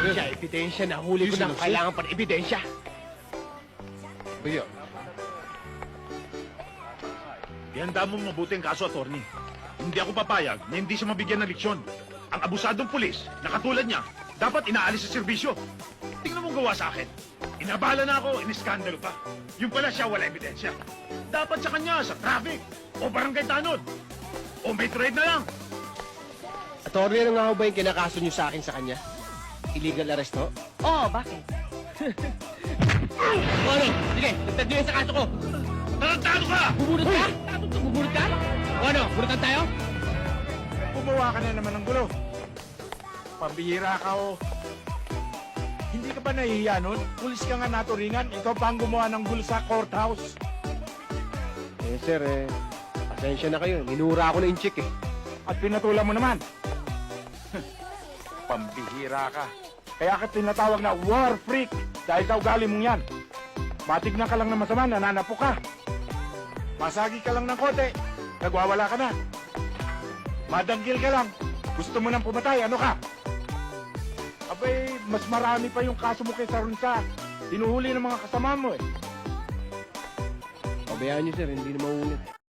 Ebidensya, ebidensya. Nahuli ko na ang kailangan pa ng ebidensya. Kuya, Ihanda mo mabuti ang kaso, attorney. Hindi ako papayag na hindi siya mabigyan ng leksyon. Ang abusadong pulis, na katulad niya, dapat inaalis sa serbisyo. Tingnan mo gawa sa akin. Inabala na ako, iniskandalo pa. Yung pala siya, wala ebidensya. Dapat sa kanya, sa traffic, o barangay tanod, o may trade na lang. Attorney, ano nga ho ba yung kinakaso niyo sa akin sa kanya? Illegal arrest ho? Oo, bakit? O ano? Sige, nagtad niyo yan sa kaso ko. Tarantado ka! Bubunot ka? Bubunot ka? O ano, burutan tayo? Gumawa ka na naman ng gulo. Pambihira ka o. Hindi ka ba nahihiya nun? Pulis ka nga naturingan, ikaw pa ang gumawa ng gulo sa courthouse. Eh, sir, pasensya na kayo. Minura ako na yung chick, eh. At pinatulan mo naman. Pambihira ka. Kaya ka tinatawag na war freak dahil sa ugali mong yan. Matignan ka lang na masama, nananapo ka. Masagi ka lang ng kote, nagwawala ka na. Madanggil ka lang, gusto mo nang pumatay, ano ka? Abay, mas marami pa yung kaso mo kaysa ron sa hinuhuli ng mga kasama mo eh. Pabayaan niyo, sir. Hindi na mauulit.